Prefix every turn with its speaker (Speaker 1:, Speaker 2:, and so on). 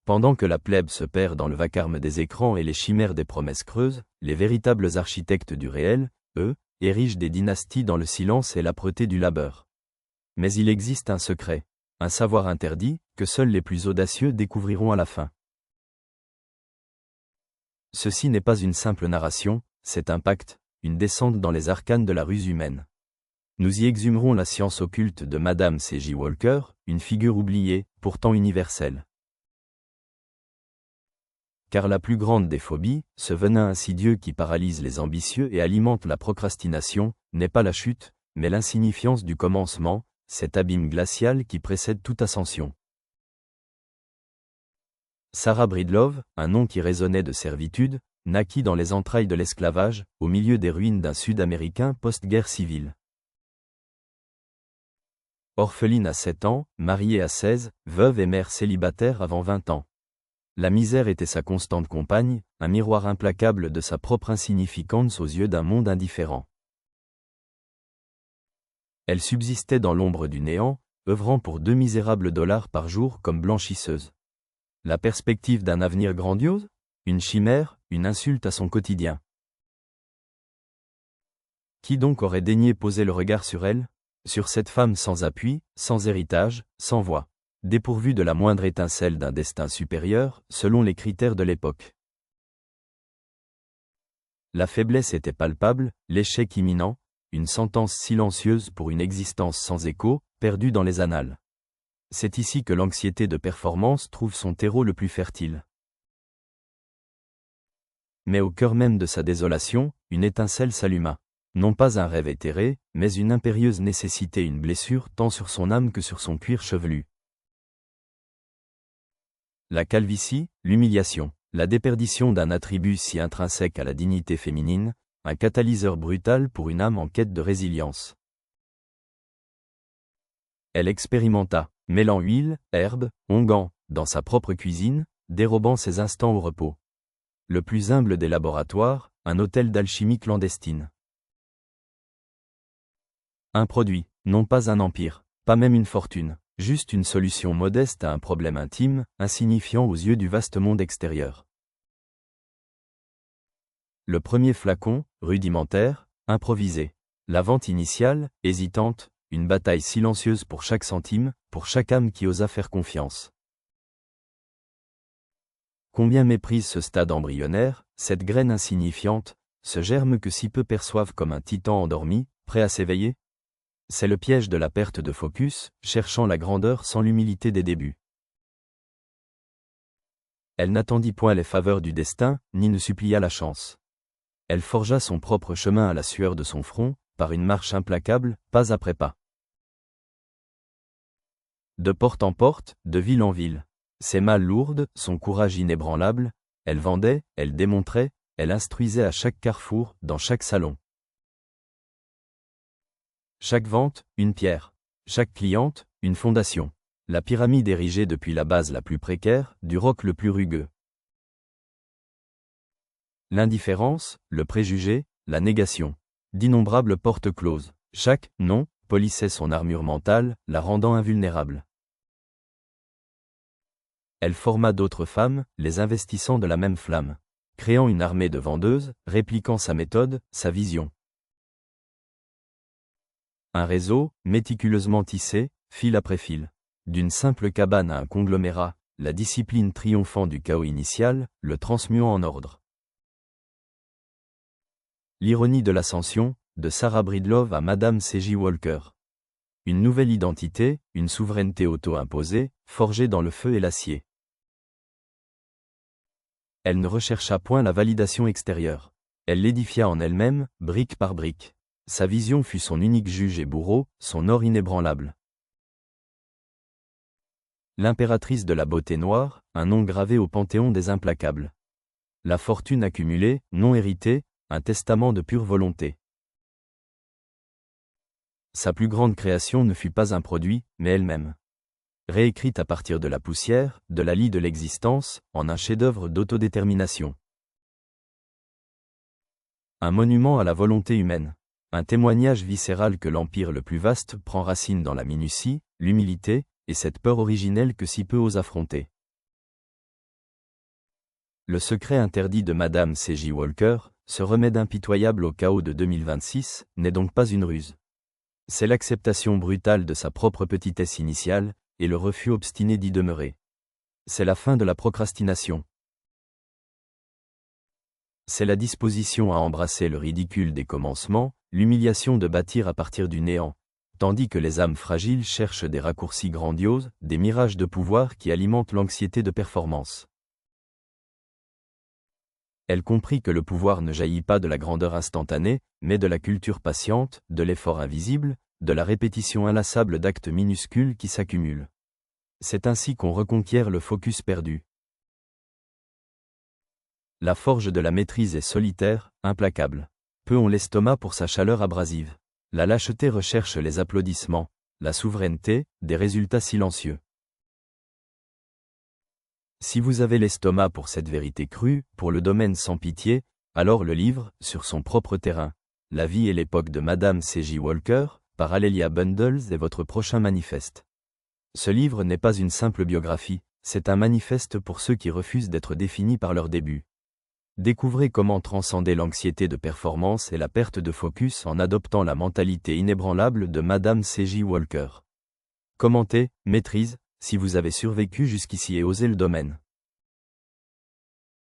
Speaker 1: Pendant que la plèbe se perd dans le vacarme des écrans et les chimères des promesses creuses, les véritables architectes du réel, eux, érigent des dynasties dans le silence et l'âpreté du labeur. Mais il existe un secret, un savoir interdit, que seuls les plus audacieux découvriront à la fin. Ceci n'est pas une simple narration, c'est un pacte, une descente dans les arcanes de la ruse humaine. Nous y exhumerons la science occulte de Madame C.J. Walker, une figure oubliée, pourtant universelle. Car la plus grande des phobies, ce venin insidieux qui paralyse les ambitieux et alimente la procrastination, n'est pas la chute, mais l'insignifiance du commencement, cet abîme glacial qui précède toute ascension. Sarah Breedlove, un nom qui résonnait de servitude, naquit dans les entrailles de l'esclavage, au milieu des ruines d'un Sud-Américain post-guerre civile. Orpheline à 7 ans, mariée à 16, veuve et mère célibataire avant 20 ans. La misère était sa constante compagne, un miroir implacable de sa propre insignificance aux yeux d'un monde indifférent. Elle subsistait dans l'ombre du néant, œuvrant pour 2 misérables dollars par jour comme blanchisseuse. La perspective d'un avenir grandiose? Une chimère, une insulte à son quotidien. Qui donc aurait daigné poser le regard sur elle? Sur cette femme sans appui, sans héritage, sans voix, dépourvue de la moindre étincelle d'un destin supérieur, selon les critères de l'époque. La faiblesse était palpable, l'échec imminent, une sentence silencieuse pour une existence sans écho, perdue dans les annales. C'est ici que l'anxiété de performance trouve son terreau le plus fertile. Mais au cœur même de sa désolation, une étincelle s'alluma. Non pas un rêve éthéré, mais une impérieuse nécessité, une blessure tant sur son âme que sur son cuir chevelu. La calvitie, l'humiliation, la déperdition d'un attribut si intrinsèque à la dignité féminine, un catalyseur brutal pour une âme en quête de résilience. Elle expérimenta, mêlant huile, herbe, onguent, dans sa propre cuisine, dérobant ses instants au repos. Le plus humble des laboratoires, un hôtel d'alchimie clandestine. Un produit, non pas un empire, pas même une fortune, juste une solution modeste à un problème intime, insignifiant aux yeux du vaste monde extérieur. Le premier flacon, rudimentaire, improvisé. La vente initiale, hésitante, une bataille silencieuse pour chaque centime, pour chaque âme qui osa faire confiance. Combien méprise ce stade embryonnaire, cette graine insignifiante, ce germe que si peu perçoivent comme un titan endormi, prêt à s'éveiller? C'est le piège de la perte de focus, cherchant la grandeur sans l'humilité des débuts. Elle n'attendit point les faveurs du destin, ni ne supplia la chance. Elle forgea son propre chemin à la sueur de son front, par une marche implacable, pas après pas. De porte en porte, de ville en ville. Ses malles lourdes, son courage inébranlable, elle vendait, elle démontrait, elle instruisait à chaque carrefour, dans chaque salon. Chaque vente, une pierre. Chaque cliente, une fondation. La pyramide érigée depuis la base la plus précaire, du roc le plus rugueux. L'indifférence, le préjugé, la négation. D'innombrables portes closes. Chaque « non » polissait son armure mentale, la rendant invulnérable. Elle forma d'autres femmes, les investissant de la même flamme. Créant une armée de vendeuses, répliquant sa méthode, sa vision. Un réseau, méticuleusement tissé, fil après fil. D'une simple cabane à un conglomérat, la discipline triomphant du chaos initial, le transmuant en ordre. L'ironie de l'ascension, de Sarah Breedlove à Madame C.J. Walker. Une nouvelle identité, une souveraineté auto-imposée, forgée dans le feu et l'acier. Elle ne rechercha point la validation extérieure. Elle l'édifia en elle-même, brique par brique. Sa vision fut son unique juge et bourreau, son or inébranlable. L'impératrice de la beauté noire, un nom gravé au panthéon des implacables. La fortune accumulée, non héritée, un testament de pure volonté. Sa plus grande création ne fut pas un produit, mais elle-même. Réécrite à partir de la poussière, de la lie de l'existence, en un chef-d'œuvre d'autodétermination. Un monument à la volonté humaine. Un témoignage viscéral que l'empire le plus vaste prend racine dans la minutie, l'humilité, et cette peur originelle que si peu osent affronter. Le secret interdit de Madame C.J. Walker, ce remède impitoyable au chaos de 2026, n'est donc pas une ruse. C'est l'acceptation brutale de sa propre petitesse initiale, et le refus obstiné d'y demeurer. C'est la fin de la procrastination. C'est la disposition à embrasser le ridicule des commencements, l'humiliation de bâtir à partir du néant, tandis que les âmes fragiles cherchent des raccourcis grandioses, des mirages de pouvoir qui alimentent l'anxiété de performance. Elle comprit que le pouvoir ne jaillit pas de la grandeur instantanée, mais de la culture patiente, de l'effort invisible, de la répétition inlassable d'actes minuscules qui s'accumulent. C'est ainsi qu'on reconquiert le focus perdu. La forge de la maîtrise est solitaire, implacable. Peu ont l'estomac pour sa chaleur abrasive. La lâcheté recherche les applaudissements, la souveraineté, des résultats silencieux. Si vous avez l'estomac pour cette vérité crue, pour le domaine sans pitié, alors le livre, Sur son propre terrain, La vie et l'époque de Madame C.J. Walker, par Alelia Bundles est votre prochain manifeste. Ce livre n'est pas une simple biographie, c'est un manifeste pour ceux qui refusent d'être définis par leur début. Découvrez comment transcender l'anxiété de performance et la perte de focus en adoptant la mentalité inébranlable de Madame C.J. Walker. Commentez, maîtrise, si vous avez survécu jusqu'ici et osé le domaine.